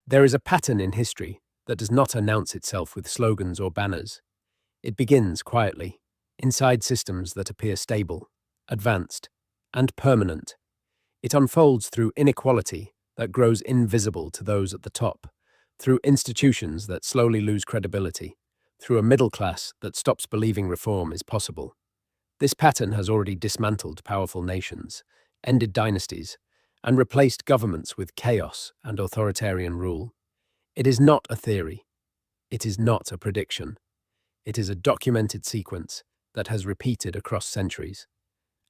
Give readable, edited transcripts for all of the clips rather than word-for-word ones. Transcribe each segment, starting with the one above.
There is a pattern in history that does not announce itself with slogans or banners. It begins quietly, inside systems that appear stable, advanced, and permanent. It unfolds through inequality that grows invisible to those at the top, through institutions that slowly lose credibility, through a middle class that stops believing reform is possible. This pattern has already dismantled powerful nations, ended dynasties, and replaced governments with chaos and authoritarian rule. It is not a theory. It is not a prediction. It is a documented sequence that has repeated across centuries.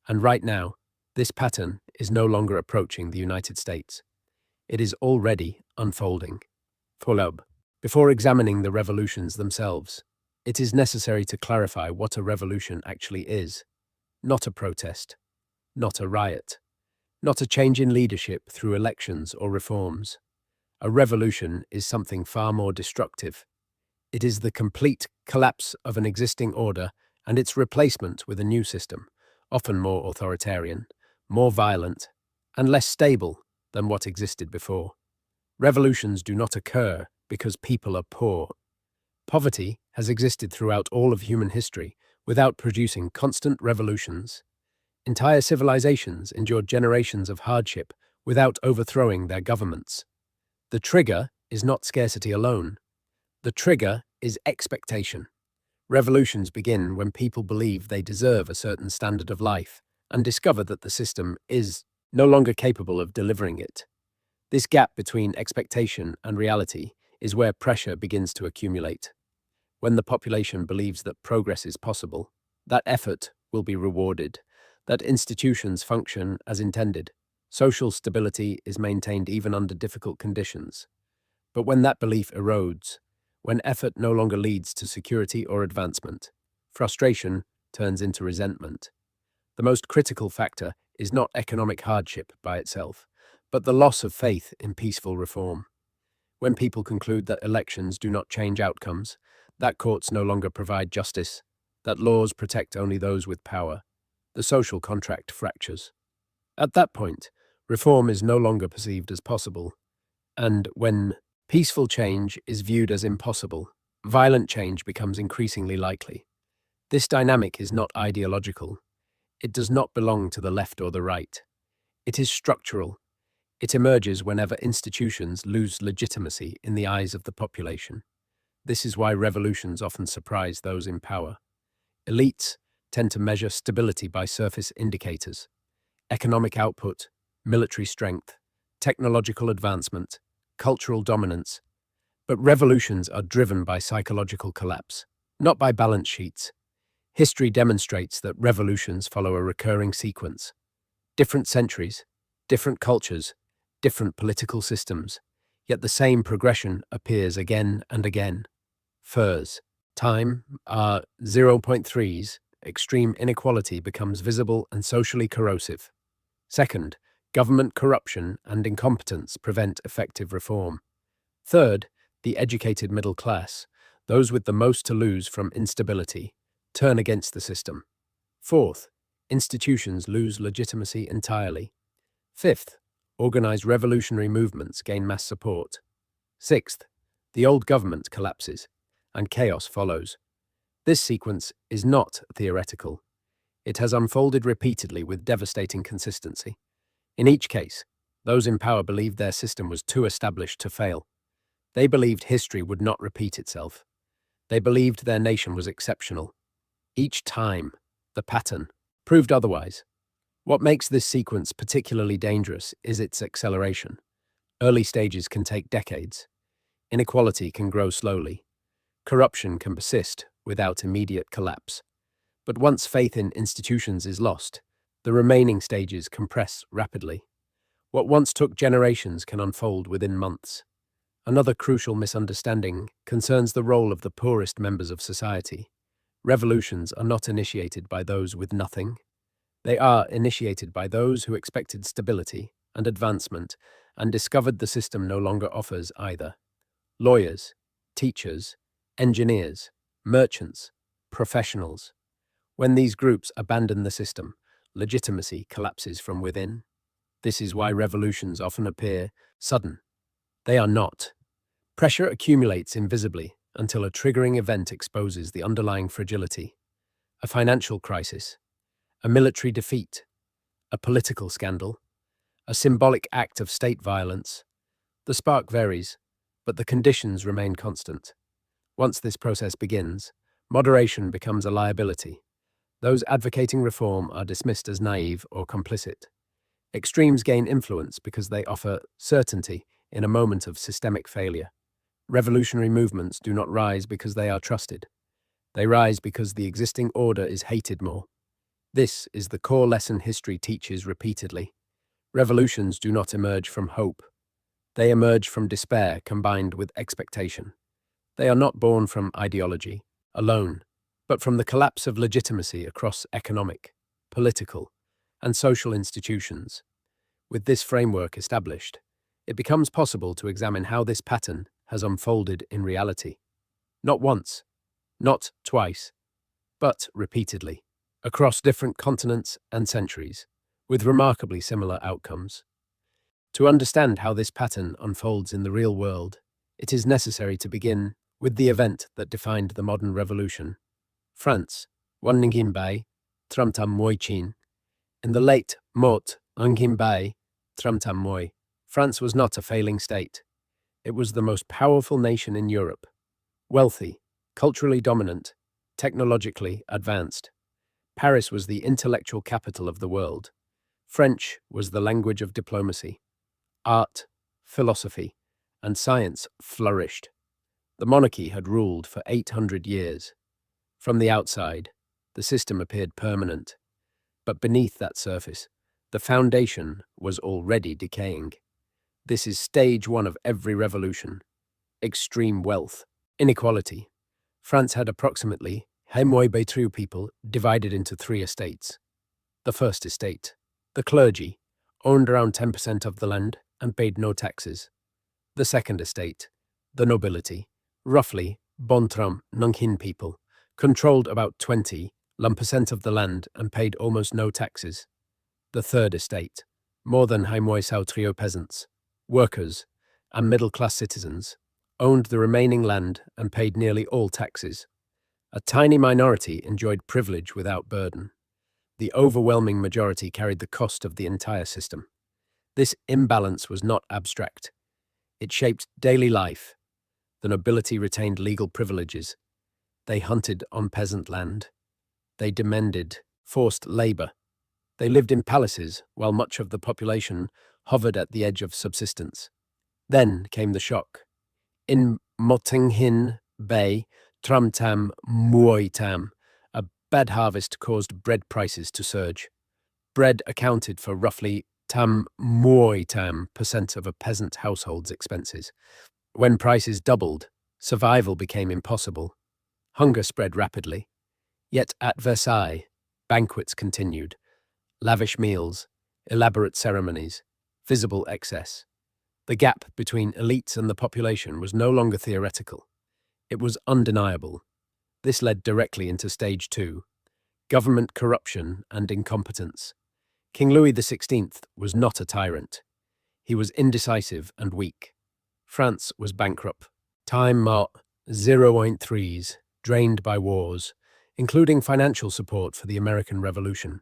And right now, this pattern is no longer approaching the United States. It is already unfolding. Follow. Before examining the revolutions themselves, it is necessary to clarify what a revolution actually is. Not a protest, not a riot, not a change in leadership through elections or reforms. A revolution is something far more destructive. It is the complete collapse of an existing order and its replacement with a new system, often more authoritarian, more violent, and less stable than what existed before. Revolutions do not occur because people are poor. Poverty has existed throughout all of human history without producing constant revolutions. Entire civilizations endured generations of hardship without overthrowing their governments. The trigger is not scarcity alone. The trigger is expectation. Revolutions begin when people believe they deserve a certain standard of life and discover that the system is no longer capable of delivering it. This gap between expectation and reality is where pressure begins to accumulate. When the population believes that progress is possible, that effort will be rewarded, that institutions function as intended, social stability is maintained even under difficult conditions. But when that belief erodes, when effort no longer leads to security or advancement, frustration turns into resentment. The most critical factor is not economic hardship by itself, but the loss of faith in peaceful reform. When people conclude that elections do not change outcomes, that courts no longer provide justice, that laws protect only those with power, the social contract fractures. At that point, reform is no longer perceived as possible, and when peaceful change is viewed as impossible, violent change becomes increasingly likely. This dynamic is not ideological. It does not belong to the left or the right. It is structural. It emerges whenever institutions lose legitimacy in the eyes of the population. This is why revolutions often surprise those in power. Elites tend to measure stability by surface indicators: economic output, military strength, technological advancement, cultural dominance. But revolutions are driven by psychological collapse, not by balance sheets. History demonstrates that revolutions follow a recurring sequence. Different centuries, different cultures, different political systems, yet the same progression appears again and again. First, time, 0.3s, extreme inequality becomes visible and socially corrosive. Second, government corruption and incompetence prevent effective reform. Third, the educated middle class, those with the most to lose from instability, turn against the system. Fourth, institutions lose legitimacy entirely. Fifth, organized revolutionary movements gain mass support. Sixth, the old government collapses, and chaos follows. This sequence is not theoretical. It has unfolded repeatedly with devastating consistency. In each case, those in power believed their system was too established to fail. They believed history would not repeat itself. They believed their nation was exceptional. Each time, the pattern proved otherwise. What makes this sequence particularly dangerous is its acceleration. Early stages can take decades. Inequality can grow slowly. Corruption can persist without immediate collapse. But once faith in institutions is lost, the remaining stages compress rapidly. What once took generations can unfold within months. Another crucial misunderstanding concerns the role of the poorest members of society. Revolutions are not initiated by those with nothing. They are initiated by those who expected stability and advancement and discovered the system no longer offers either. Lawyers, teachers, engineers, merchants, professionals. When these groups abandon the system, legitimacy collapses from within. This is why revolutions often appear sudden. They are not. Pressure accumulates invisibly until a triggering event exposes the underlying fragility. A financial crisis, a military defeat, a political scandal, a symbolic act of state violence. The spark varies, but the conditions remain constant. Once this process begins, moderation becomes a liability. Those advocating reform are dismissed as naive or complicit. Extremes gain influence because they offer certainty in a moment of systemic failure. Revolutionary movements do not rise because they are trusted. They rise because the existing order is hated more. This is the core lesson history teaches repeatedly. Revolutions do not emerge from hope. They emerge from despair combined with expectation. They are not born from ideology alone, but from the collapse of legitimacy across economic, political, and social institutions. With this framework established, it becomes possible to examine how this pattern has unfolded in reality. Not once, not twice, but repeatedly, across different continents and centuries, with remarkably similar outcomes. To understand how this pattern unfolds in the real world, it is necessary to begin with the event that defined the modern revolution. France, Wanningimbay, Tramtam Moichin. In the late Mot Angimbay, Tramtam Moi, France was not a failing state. It was the most powerful nation in Europe. Wealthy, culturally dominant, technologically advanced. Paris was the intellectual capital of the world. French was the language of diplomacy. Art, philosophy, and science flourished. The monarchy had ruled for 800 years. From the outside, the system appeared permanent. But beneath that surface, the foundation was already decaying. This is stage one of every revolution. Extreme wealth, inequality. France had approximately Betru people divided into three estates. The first estate, the clergy, owned around 10% of the land and paid no taxes. The second estate, the nobility, roughly Bontram Nunghin people, controlled about 20% of the land and paid almost no taxes. The third estate, more than Haimoy Trio peasants, workers, and middle-class citizens, owned the remaining land and paid nearly all taxes. A tiny minority enjoyed privilege without burden. The overwhelming majority carried the cost of the entire system. This imbalance was not abstract. It shaped daily life. The nobility retained legal privileges. They hunted on peasant land. They demanded forced labor. They lived in palaces while much of the population hovered at the edge of subsistence. Then came the shock. In Mottinghin Bay, Tramtam Muoitam, a bad harvest caused bread prices to surge. Bread accounted for roughly tam muoitam percent of a peasant household's expenses. When prices doubled, survival became impossible. Hunger spread rapidly. Yet at Versailles, banquets continued. Lavish meals, elaborate ceremonies, visible excess. The gap between elites and the population was no longer theoretical. It was undeniable. This led directly into stage two, government corruption and incompetence. King Louis XVI was not a tyrant. He was indecisive and weak. France was bankrupt. Time Mart 0.3s, drained by wars, including financial support for the American Revolution.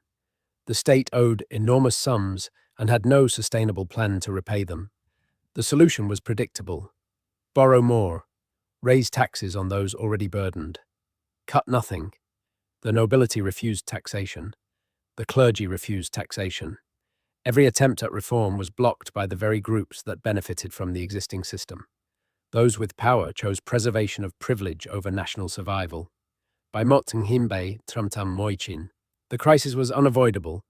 The state owed enormous sums and had no sustainable plan to repay them. The solution was predictable. Borrow more. Raise taxes on those already burdened. Cut nothing. The nobility refused taxation. The clergy refused taxation. Every attempt at reform was blocked by the very groups that benefited from the existing system. Those with power chose preservation of privilege over national survival. By Mottinghimbe Tramtam Moichin, the crisis was unavoidable.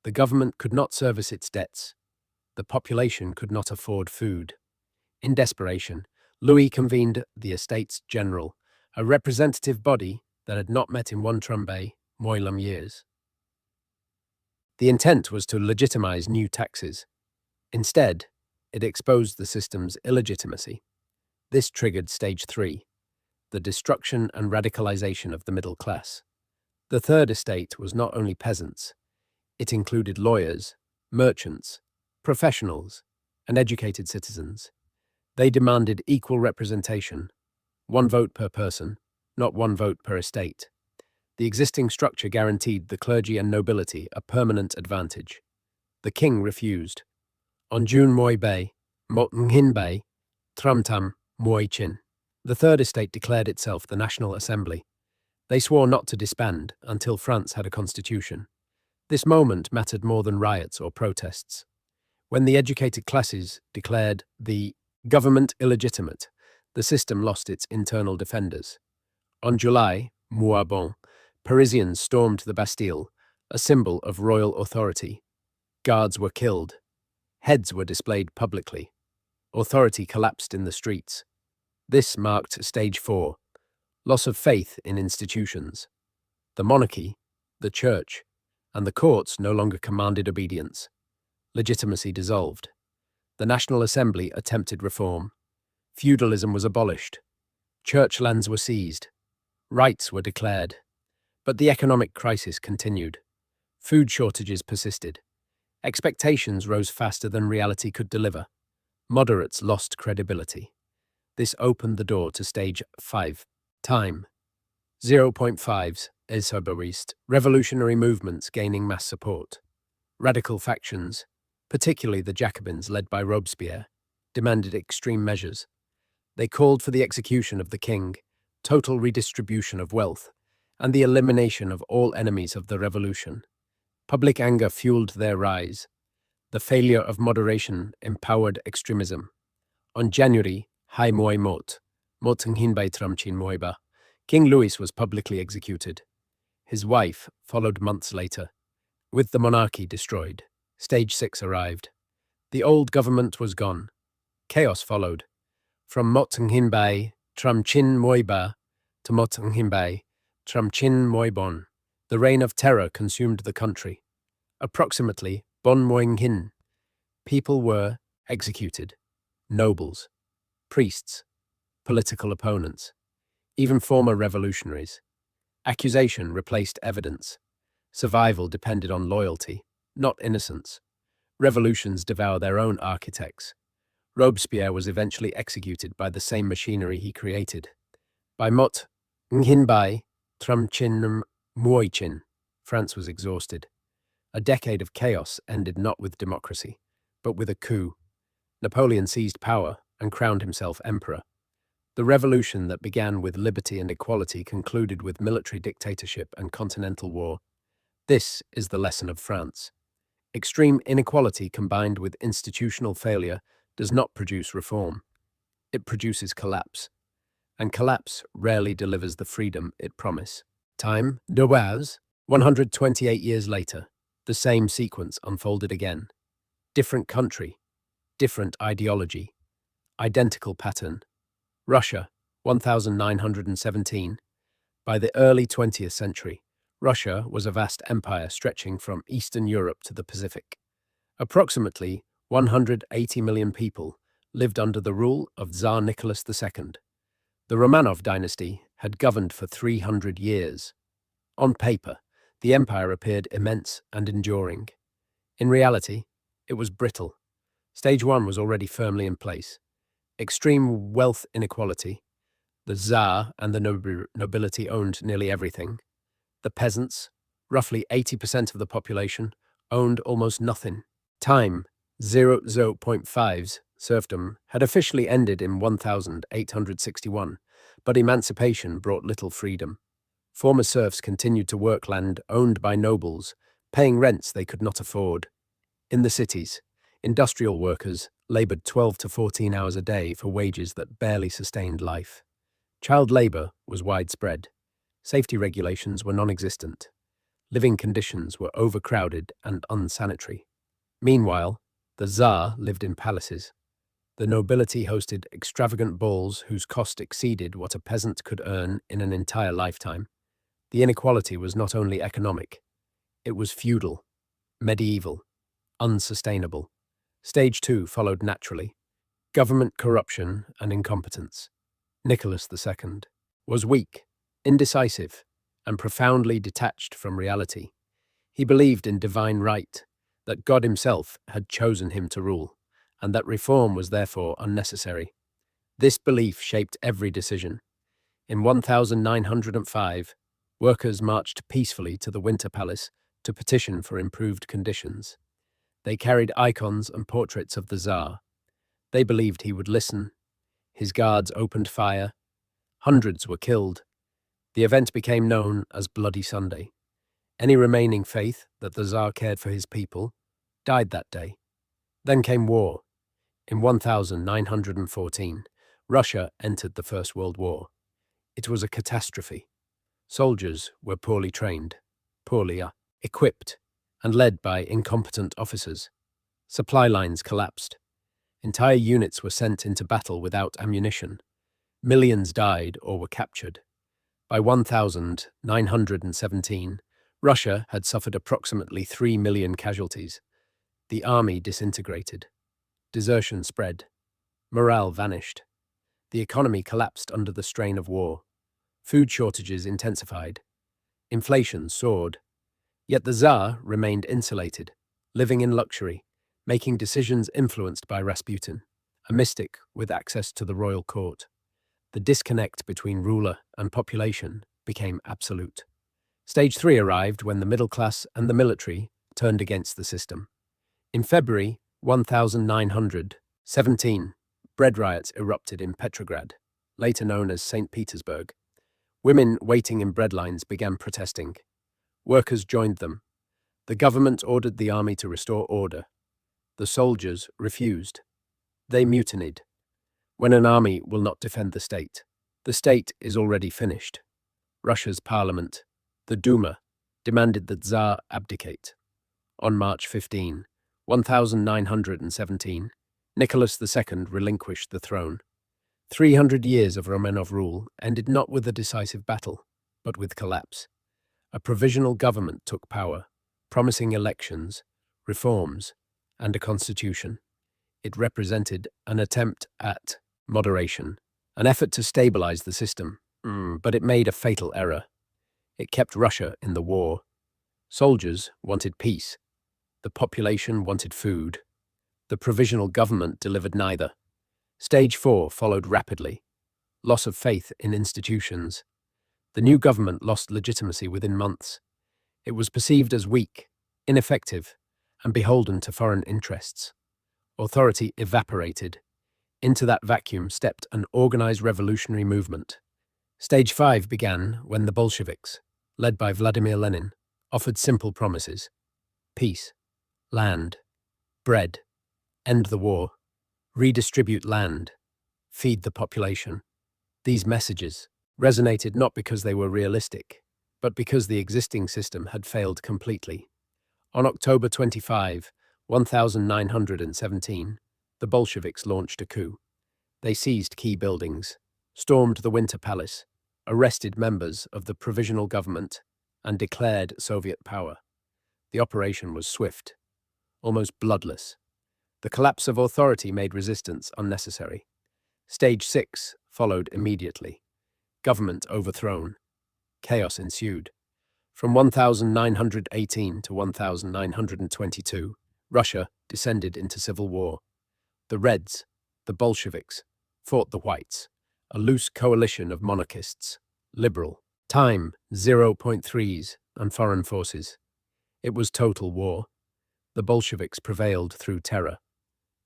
The government could not service its debts. The population could not afford food. In desperation, Louis convened the Estates General, a representative body that had not met in one Trumbay, Moilam years. The intent was to legitimize new taxes. Instead, it exposed the system's illegitimacy. This triggered stage three, the destruction and radicalization of the middle class. The third estate was not only peasants. It included lawyers, merchants, professionals, and educated citizens. They demanded equal representation, one vote per person, not one vote per estate. The existing structure guaranteed the clergy and nobility a permanent advantage. The king refused. On June Moy Bay, Motnghin Bay, Tramtam Moy Chin. The Third Estate declared itself the National Assembly. They swore not to disband until France had a constitution. This moment mattered more than riots or protests. When the educated classes declared the government illegitimate, the system lost its internal defenders. On July, Mouabon, Parisians stormed the Bastille, a symbol of royal authority. Guards were killed. Heads were displayed publicly. Authority collapsed in the streets. This marked stage 4, loss of faith in institutions. The monarchy, the church, and the courts no longer commanded obedience. Legitimacy dissolved. The National Assembly attempted reform. Feudalism was abolished. Church lands were seized. Rights were declared. But the economic crisis continued. Food shortages persisted. Expectations rose faster than reality could deliver. Moderates lost credibility. This opened the door to stage 5. Time. 0.5s, Esoberist, revolutionary movements gaining mass support. Radical factions, particularly the Jacobins led by Robespierre, demanded extreme measures. They called for the execution of the king, total redistribution of wealth, and the elimination of all enemies of the revolution. Public anger fueled their rise. The failure of moderation empowered extremism. On January, Hai Moi Mot, Motnghinbay Tramchin Moiba, King Louis was publicly executed. His wife followed months later. With the monarchy destroyed, stage 6 arrived. The old government was gone. Chaos followed. From Motnghinbay Tramchin Moiba to Motnghinbay Tramchin Moibon, the reign of terror consumed the country. Approximately Bon Moinghin, people were executed. Nobles, priests, political opponents, even former revolutionaries. Accusation replaced evidence. Survival depended on loyalty, not innocence. Revolutions devour their own architects. Robespierre was eventually executed by the same machinery he created. By Mot Nghinbay Tramchin Muoichin, France was exhausted. A decade of chaos ended not with democracy, but with a coup. Napoleon seized power and crowned himself emperor. The revolution that began with liberty and equality concluded with military dictatorship and continental war. This is the lesson of France. Extreme inequality combined with institutional failure does not produce reform. It produces collapse. And collapse rarely delivers the freedom it promises. Time, de Waz, 128 years later, the same sequence unfolded again. Different country, different ideology, identical pattern. Russia, 1917. By the early 20th century, Russia was a vast empire stretching from Eastern Europe to the Pacific. Approximately 180 million people lived under the rule of Tsar Nicholas II. The Romanov dynasty had governed for 300 years. On paper, the empire appeared immense and enduring. In reality, it was brittle. Stage 1 was already firmly in place. Extreme wealth inequality. The Tsar and the nobility owned nearly everything. The peasants, roughly 80% of the population, owned almost nothing. Time, 0.5s, serfdom, had officially ended in 1861, but emancipation brought little freedom. Former serfs continued to work land owned by nobles, paying rents they could not afford. In the cities, industrial workers labored 12 to 14 hours a day for wages that barely sustained life. Child labor was widespread. Safety regulations were non-existent. Living conditions were overcrowded and unsanitary. Meanwhile, the Tsar lived in palaces. The nobility hosted extravagant balls whose cost exceeded what a peasant could earn in an entire lifetime. The inequality was not only economic, it was feudal, medieval, unsustainable. Stage 2 followed naturally. Government corruption and incompetence. Nicholas II was weak, indecisive, and profoundly detached from reality. He believed in divine right, that God himself had chosen him to rule, and that reform was therefore unnecessary. This belief shaped every decision. In 1905, workers marched peacefully to the Winter Palace to petition for improved conditions. They carried icons and portraits of the Tsar. They believed he would listen. His guards opened fire. Hundreds were killed. The event became known as Bloody Sunday. Any remaining faith that the Tsar cared for his people died that day. Then came war. In 1914, Russia entered the First World War. It was a catastrophe. Soldiers were poorly trained, poorly equipped, and led by incompetent officers. Supply lines collapsed. Entire units were sent into battle without ammunition. Millions died or were captured. By 1917, Russia had suffered approximately 3 million casualties. The army disintegrated. Desertion spread. Morale vanished. The economy collapsed under the strain of war. Food shortages intensified. Inflation soared. Yet the Tsar remained insulated, living in luxury, making decisions influenced by Rasputin, a mystic with access to the royal court. The disconnect between ruler and population became absolute. Stage 3 arrived when the middle class and the military turned against the system. In February 1917, bread riots erupted in Petrograd, later known as St. Petersburg. Women waiting in bread lines began protesting. Workers joined them. The government ordered the army to restore order. The soldiers refused. They mutinied. When an army will not defend the state is already finished. Russia's parliament, the Duma, demanded that Tsar abdicate. On March 15, 1917, Nicholas II relinquished the throne. 300 years of Romanov rule ended not with a decisive battle, but with collapse. A provisional government took power, promising elections, reforms, and a constitution. It represented an attempt at moderation, an effort to stabilize the system, but it made a fatal error. It kept Russia in the war. Soldiers wanted peace. The population wanted food. The provisional government delivered neither. Stage 4 followed rapidly. Loss of faith in institutions. The new government lost legitimacy within months. It was perceived as weak, ineffective, and beholden to foreign interests. Authority evaporated. Into that vacuum stepped an organized revolutionary movement. Stage 5 began when the Bolsheviks, led by Vladimir Lenin, offered simple promises: peace, land, bread, end the war, redistribute land, feed the population. These messages resonated not because they were realistic, but because the existing system had failed completely. On October 25, 1917, the Bolsheviks launched a coup. They seized key buildings, stormed the Winter Palace, arrested members of the provisional government, and declared Soviet power. The operation was swift, almost bloodless. The collapse of authority made resistance unnecessary. Stage 6 followed immediately. Government overthrown. Chaos ensued. From 1918 to 1922, Russia descended into civil war. The Reds, the Bolsheviks, fought the Whites, a loose coalition of monarchists, liberal, time 0.3s, and foreign forces. It was total war. The Bolsheviks prevailed through terror.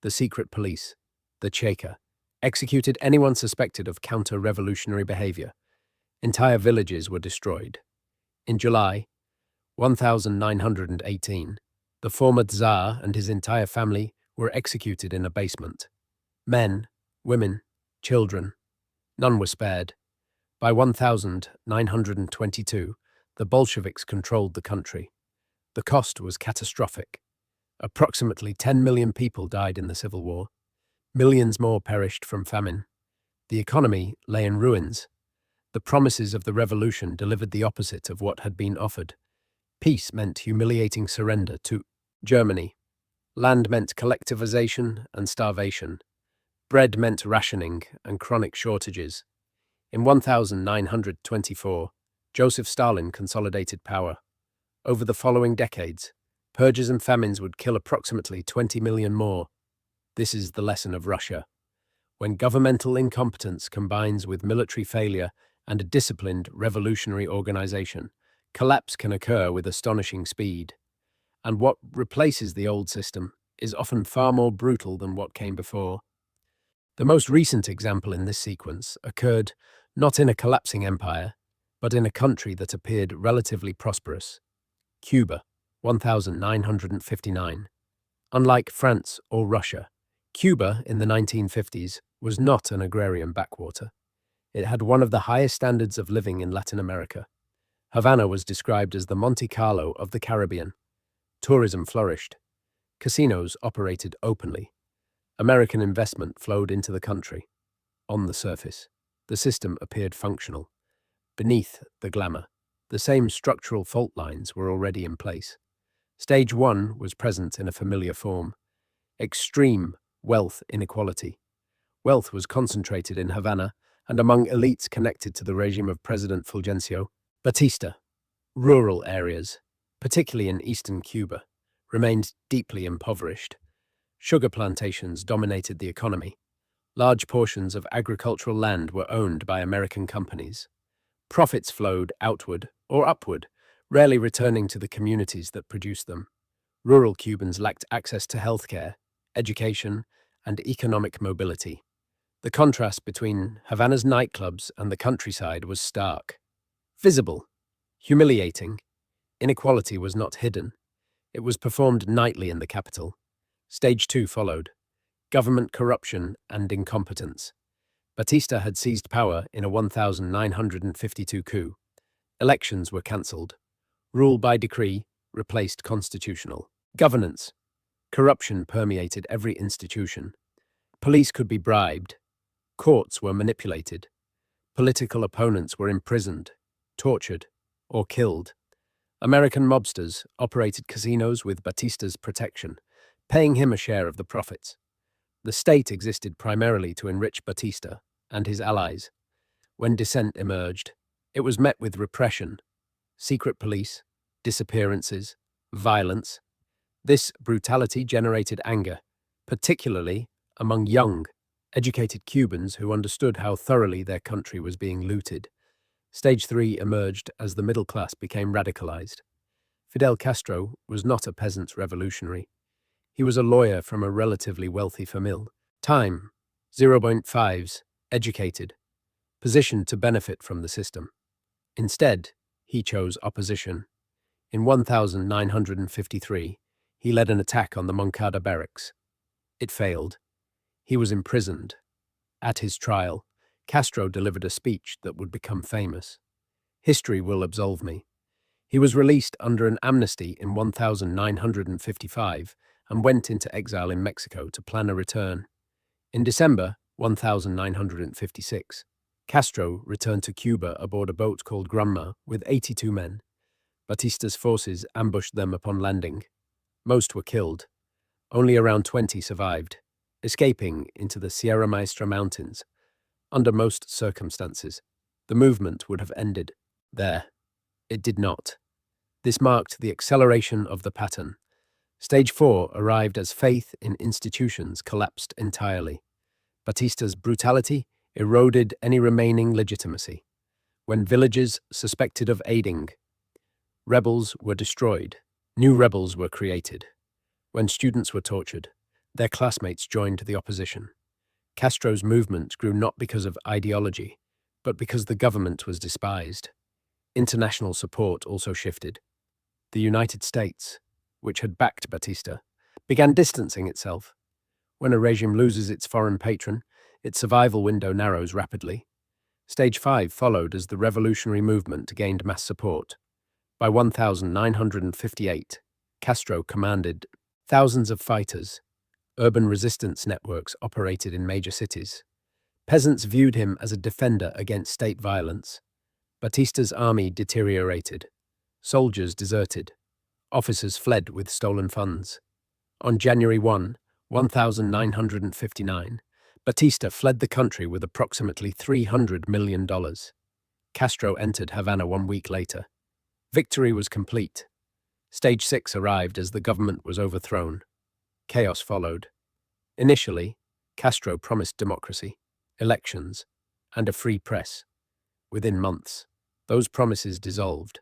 The secret police, the Cheka, executed anyone suspected of counter-revolutionary behavior. Entire villages were destroyed. In July 1918, the former Tsar and his entire family were executed in a basement. Men, women, children, none were spared. By 1922, the Bolsheviks controlled the country. The cost was catastrophic. Approximately 10 million people died in the Civil War. Millions more perished from famine. The economy lay in ruins. The promises of the revolution delivered the opposite of what had been offered. Peace meant humiliating surrender to Germany. Land meant collectivization and starvation. Bread meant rationing and chronic shortages. In 1924, Joseph Stalin consolidated power. Over the following decades, purges and famines would kill approximately 20 million more. This is the lesson of Russia. When governmental incompetence combines with military failure and a disciplined revolutionary organization, collapse can occur with astonishing speed. And what replaces the old system is often far more brutal than what came before. The most recent example in this sequence occurred not in a collapsing empire, but in a country that appeared relatively prosperous, Cuba, 1959. Unlike France or Russia, Cuba in the 1950s was not an agrarian backwater. It had one of the highest standards of living in Latin America. Havana was described as the Monte Carlo of the Caribbean. Tourism flourished. Casinos operated openly. American investment flowed into the country. On the surface, the system appeared functional. Beneath the glamour, the same structural fault lines were already in place. Stage 1 was present in a familiar form. Extreme wealth inequality. Wealth was concentrated in Havana and among elites connected to the regime of President Fulgencio Batista. Rural areas, particularly in eastern Cuba, remained deeply impoverished. Sugar plantations dominated the economy. Large portions of agricultural land were owned by American companies. Profits flowed outward or upward, rarely returning to the communities that produced them. Rural Cubans lacked access to healthcare, education, and economic mobility. The contrast between Havana's nightclubs and the countryside was stark. Visible, humiliating, inequality was not hidden. It was performed nightly in the capital. Stage 2 followed. Government corruption and incompetence. Batista had seized power in a 1952 coup. Elections were cancelled. Rule by decree replaced constitutional. Governance. Corruption permeated every institution. Police could be bribed. Courts were manipulated. Political opponents were imprisoned, tortured, or killed. American mobsters operated casinos with Batista's protection, paying him a share of the profits. The state existed primarily to enrich Batista and his allies. When dissent emerged, it was met with repression, secret police, disappearances, violence. This brutality generated anger, particularly among young, educated Cubans who understood how thoroughly their country was being looted. Stage 3 emerged as the middle class became radicalized. Fidel Castro was not a peasant's revolutionary. He was a lawyer from a relatively wealthy family. Time, 0.5s, educated, positioned to benefit from the system. Instead, he chose opposition. In 1953, he led an attack on the Moncada barracks. It failed. He was imprisoned. At his trial, Castro delivered a speech that would become famous. History will absolve me. He was released under an amnesty in 1955 and went into exile in Mexico to plan a return. In December 1956, Castro returned to Cuba aboard a boat called Granma with 82 men. Batista's forces ambushed them upon landing. Most were killed. Only around 20 survived, escaping into the Sierra Maestra Mountains. Under most circumstances, the movement would have ended there. It did not. This marked the acceleration of the pattern. Stage 4 arrived as faith in institutions collapsed entirely. Batista's brutality eroded any remaining legitimacy. When villages suspected of aiding, rebels were destroyed. New rebels were created. When students were tortured, their classmates joined the opposition. Castro's movement grew not because of ideology, but because the government was despised. International support also shifted. The United States, which had backed Batista, began distancing itself. When a regime loses its foreign patron, its survival window narrows rapidly. Stage 5 followed as the revolutionary movement gained mass support. By 1958, Castro commanded thousands of fighters. Urban resistance networks operated in major cities. Peasants viewed him as a defender against state violence. Batista's army deteriorated. Soldiers deserted. Officers fled with stolen funds. On January 1, 1959, Batista fled the country with approximately $300 million. Castro entered Havana 1 week later. Victory was complete. Stage 6 arrived as the government was overthrown. Chaos followed. Initially, Castro promised democracy, elections, and a free press. Within months, those promises dissolved.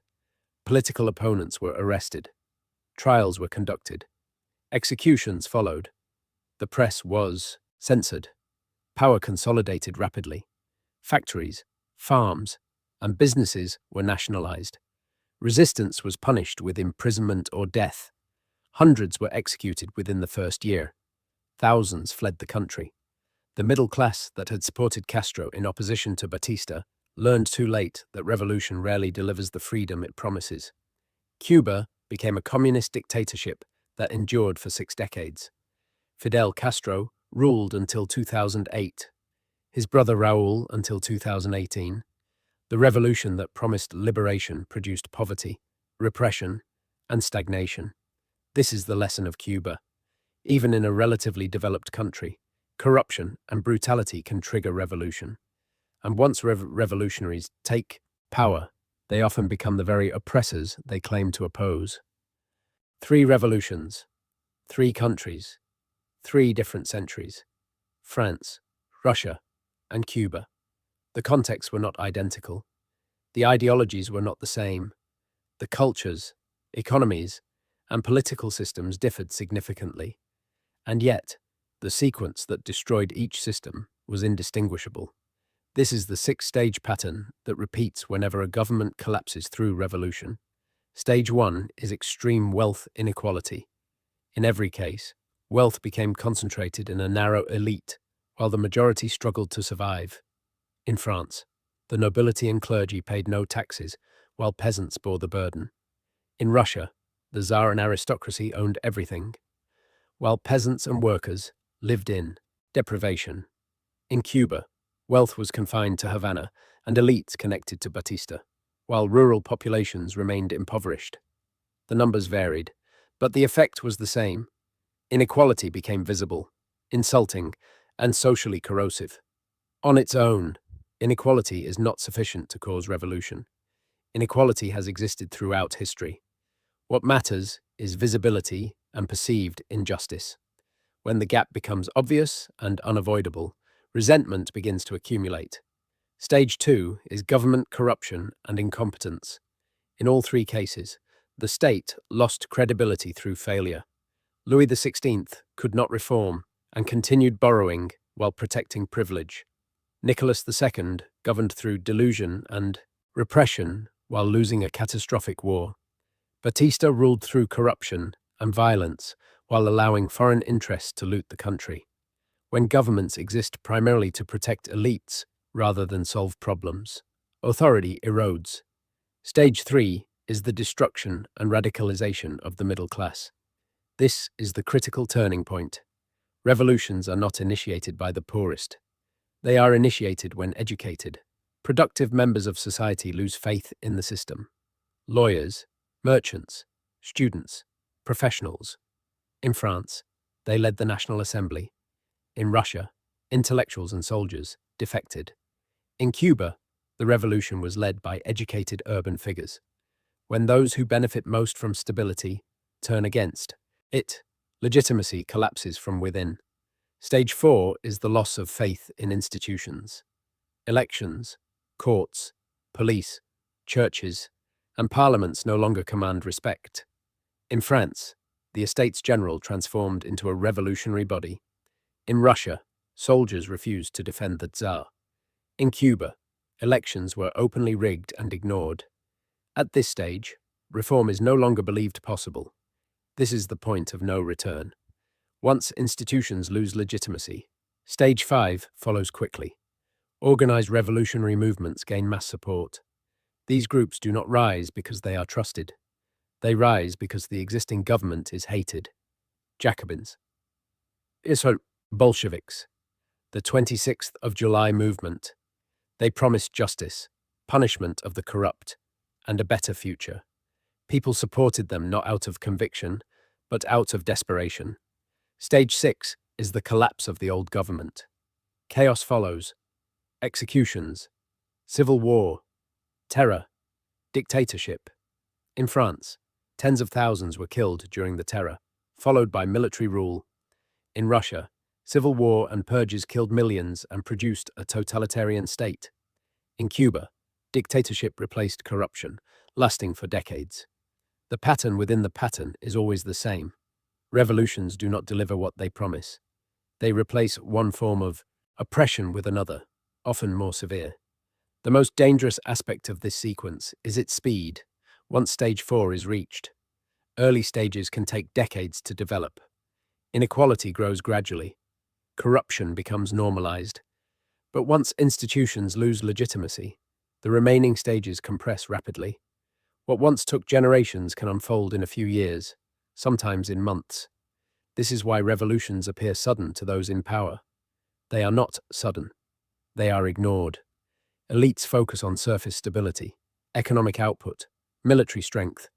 Political opponents were arrested. Trials were conducted. Executions followed. The press was censored. Power consolidated rapidly. Factories, farms, and businesses were nationalized. Resistance was punished with imprisonment or death. Hundreds were executed within the first year. Thousands fled the country. The middle class that had supported Castro in opposition to Batista learned too late that revolution rarely delivers the freedom it promises. Cuba became a communist dictatorship that endured for 6 decades. Fidel Castro ruled until 2008. His brother Raúl until 2018. The revolution that promised liberation produced poverty, repression, and stagnation. This is the lesson of Cuba. Even in a relatively developed country, corruption and brutality can trigger revolution. And once revolutionaries take power, they often become the very oppressors they claim to oppose. 3 revolutions, 3 countries, 3 different centuries: France, Russia, and Cuba. The contexts were not identical. The ideologies were not the same. The cultures, economies, and political systems differed significantly. And yet, the sequence that destroyed each system was indistinguishable. This is the 6-stage pattern that repeats whenever a government collapses through revolution. Stage 1 is extreme wealth inequality. In every case, wealth became concentrated in a narrow elite, while the majority struggled to survive. In France, the nobility and clergy paid no taxes, while peasants bore the burden. In Russia, the Tsar and aristocracy owned everything, while peasants and workers lived in deprivation. In Cuba, wealth was confined to Havana and elites connected to Batista, while rural populations remained impoverished. The numbers varied, but the effect was the same. Inequality became visible, insulting, and socially corrosive. On its own, inequality is not sufficient to cause revolution. Inequality has existed throughout history. What matters is visibility and perceived injustice. When the gap becomes obvious and unavoidable, resentment begins to accumulate. Stage 2 is government corruption and incompetence. In all 3 cases, the state lost credibility through failure. Louis XVI could not reform and continued borrowing while protecting privilege. Nicholas II governed through delusion and repression while losing a catastrophic war. Batista ruled through corruption and violence while allowing foreign interests to loot the country. When governments exist primarily to protect elites rather than solve problems, authority erodes. Stage 3 is the destruction and radicalization of the middle class. This is the critical turning point. Revolutions are not initiated by the poorest. They are initiated when educated, productive members of society lose faith in the system. Lawyers, merchants, students, professionals. In France, they led the National Assembly. In Russia, intellectuals and soldiers defected. In Cuba, the revolution was led by educated urban figures. When those who benefit most from stability turn against it, legitimacy collapses from within. Stage 4 is the loss of faith in institutions. Elections, courts, police, churches, and parliaments no longer command respect. In France, the Estates General transformed into a revolutionary body. In Russia, soldiers refused to defend the Tsar. In Cuba, elections were openly rigged and ignored. At this stage, reform is no longer believed possible. This is the point of no return. Once institutions lose legitimacy, stage 5 follows quickly. Organized revolutionary movements gain mass support. These groups do not rise because they are trusted. They rise because the existing government is hated. Jacobins. Bolsheviks. The 26th of July movement. They promised justice, punishment of the corrupt, and a better future. People supported them not out of conviction, but out of desperation. Stage 6 is the collapse of the old government. Chaos follows. Executions, civil war, terror, dictatorship. In France, tens of thousands were killed during the terror, followed by military rule. In Russia, Civil war and purges killed millions and produced a totalitarian state. In Cuba, dictatorship replaced corruption, lasting for decades. The pattern within the pattern is always the same. Revolutions do not deliver what they promise. They replace one form of oppression with another, often more severe. The most dangerous aspect of this sequence is its speed. Once stage 4 is reached, early stages can take decades to develop. Inequality grows gradually. Corruption becomes normalized. But once institutions lose legitimacy, the remaining stages compress rapidly. What once took generations can unfold in a few years, sometimes in months. This is why revolutions appear sudden to those in power. They are not sudden. They are ignored. Elites focus on surface stability, economic output, military strength.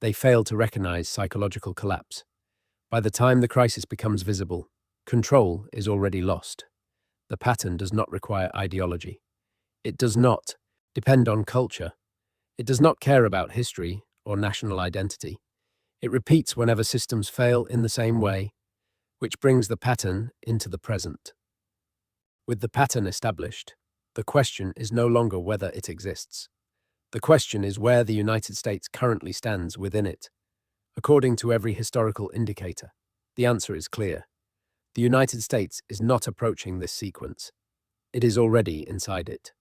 They fail to recognize psychological collapse. By the time the crisis becomes visible, control is already lost. The pattern does not require ideology. It does not depend on culture. It does not care about history or national identity. It repeats whenever systems fail in the same way, which brings the pattern into the present. With the pattern established, the question is no longer whether it exists. The question is where the United States currently stands within it. According to every historical indicator, the answer is clear. The United States is not approaching this sequence. It is already inside it.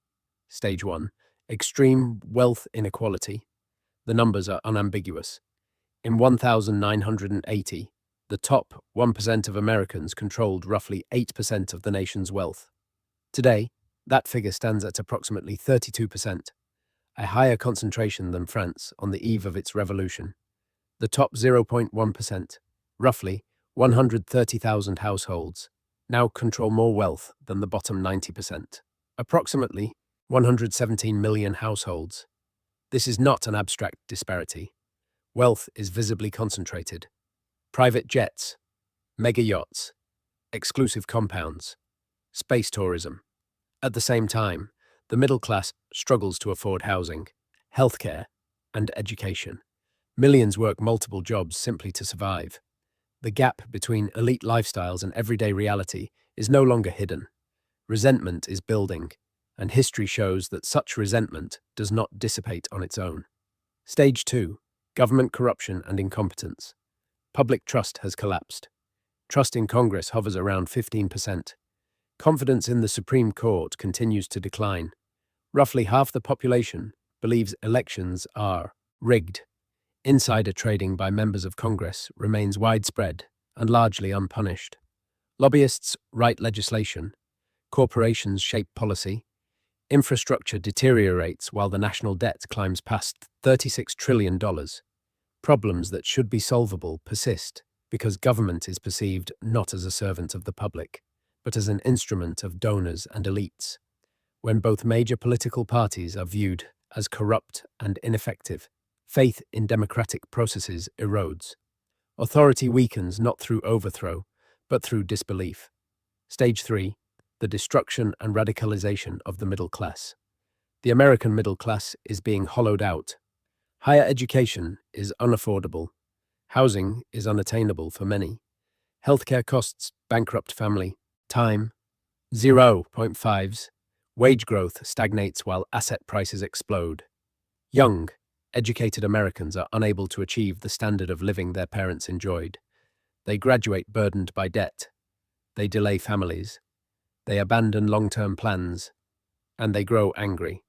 Stage 1. Extreme wealth inequality. The numbers are unambiguous. In 1980, the top 1% of Americans controlled roughly 8% of the nation's wealth. Today, that figure stands at approximately 32%, a higher concentration than France on the eve of its revolution. The top 0.1%, roughly 130,000 households, now control more wealth than the bottom 90%. Approximately 117 million households. This is not an abstract disparity. Wealth is visibly concentrated. Private jets, mega yachts, exclusive compounds, space tourism. At the same time, the middle class struggles to afford housing, healthcare, and education. Millions work multiple jobs simply to survive. The gap between elite lifestyles and everyday reality is no longer hidden. Resentment is building, and history shows that such resentment does not dissipate on its own. Stage 2. Government corruption and incompetence. Public trust has collapsed. Trust in Congress hovers around 15%. Confidence in the Supreme Court continues to decline. Roughly half the population believes elections are rigged. Insider trading by members of Congress remains widespread and largely unpunished. Lobbyists write legislation. Corporations shape policy. Infrastructure deteriorates while the national debt climbs past $36 trillion. Problems that should be solvable persist because government is perceived not as a servant of the public, but as an instrument of donors and elites. When both major political parties are viewed as corrupt and ineffective, faith in democratic processes erodes. Authority weakens not through overthrow, but through disbelief. Stage 3. The destruction and radicalization of the middle class. The American middle class is being hollowed out. Higher education is unaffordable. Housing is unattainable for many. Healthcare costs bankrupt family. Time, 0.5s. Wage growth stagnates while asset prices explode. Young, educated Americans are unable to achieve the standard of living their parents enjoyed. They graduate burdened by debt. They delay families. They abandon long-term plans. And they grow angry.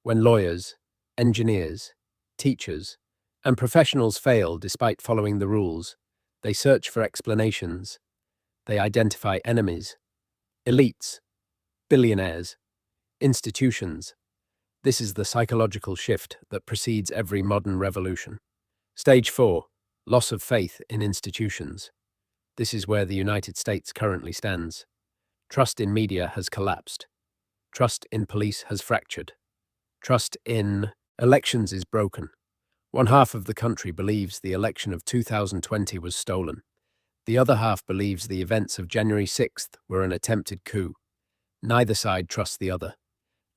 When lawyers, engineers, teachers, and professionals fail despite following the rules, they search for explanations. They identify enemies, elites, billionaires, institutions. This is the psychological shift that precedes every modern revolution. Stage 4. Loss of faith in institutions. This is where the United States currently stands. Trust in media has collapsed. Trust in police has fractured. Trust in elections is broken. One half of the country believes the election of 2020 was stolen. The other half believes the events of January 6th were an attempted coup. Neither side trusts the other.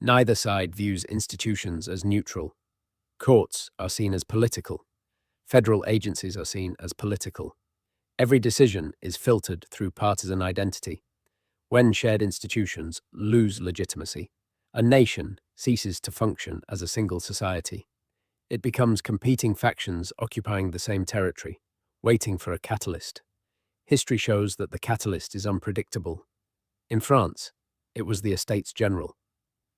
Neither side views institutions as neutral. Courts are seen as political. Federal agencies are seen as political. Every decision is filtered through partisan identity. When shared institutions lose legitimacy, a nation ceases to function as a single society. It becomes competing factions occupying the same territory, waiting for a catalyst. History shows that the catalyst is unpredictable. In France, it was the Estates General.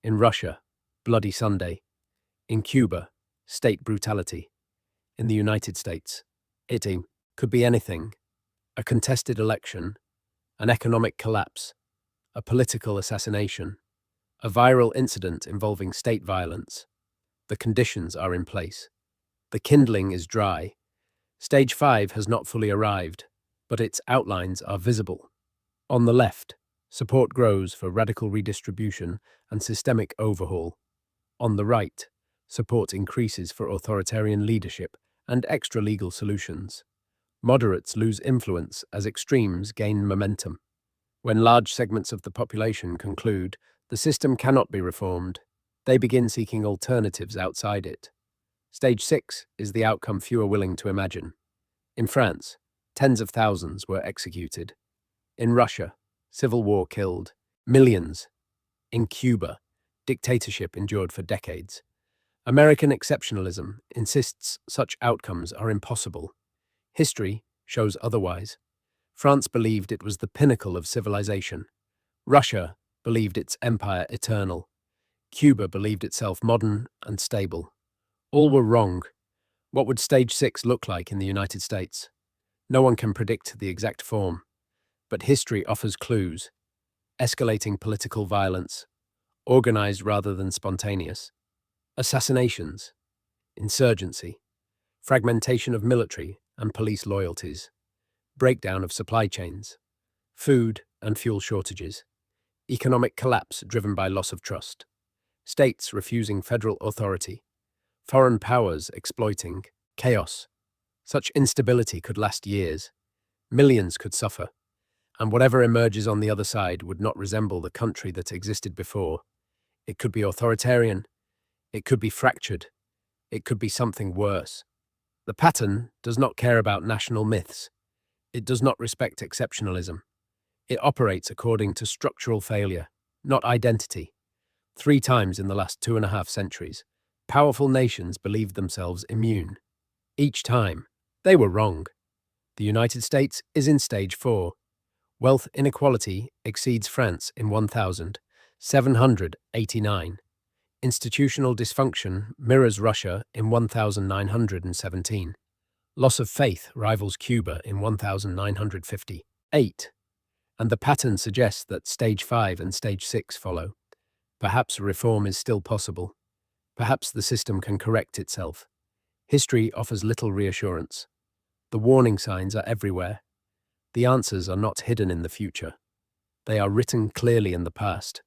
In Russia, Bloody Sunday. In Cuba, state brutality. In the United States, it could be anything: a contested election, an economic collapse, a political assassination, a viral incident involving state violence. The conditions are in place. The kindling is dry. Stage 5 has not fully arrived, but its outlines are visible. On the left, support grows for radical redistribution and systemic overhaul. On the right, support increases for authoritarian leadership and extra-legal solutions. Moderates lose influence as extremes gain momentum. When large segments of the population conclude the system cannot be reformed, they begin seeking alternatives outside it. Stage 6 is the outcome few are willing to imagine. In France, tens of thousands were executed. In Russia, civil war killed millions. In Cuba, dictatorship endured for decades. American exceptionalism insists such outcomes are impossible. History shows otherwise. France believed it was the pinnacle of civilization. Russia believed its empire eternal. Cuba believed itself modern and stable. All were wrong. What would Stage 6 look like in the United States? No one can predict the exact form, but history offers clues. Escalating political violence, organized rather than spontaneous. Assassinations, insurgency, fragmentation of military and police loyalties, breakdown of supply chains, food and fuel shortages, economic collapse driven by loss of trust, states refusing federal authority, foreign powers exploiting, chaos. Such instability could last years. Millions could suffer, and whatever emerges on the other side would not resemble the country that existed before. It could be authoritarian, it could be fractured, it could be something worse. The pattern does not care about national myths. It does not respect exceptionalism. It operates according to structural failure, not identity. 3 times in the last 2.5 centuries, powerful nations believed themselves immune. Each time, they were wrong. The United States is in Stage 4. Wealth inequality exceeds France in 1789. Institutional dysfunction mirrors Russia in 1917. Loss of faith rivals Cuba in 1958. And the pattern suggests that Stage 5 and Stage 6 follow. Perhaps reform is still possible. Perhaps the system can correct itself. History offers little reassurance. The warning signs are everywhere. The answers are not hidden in the future. They are written clearly in the past.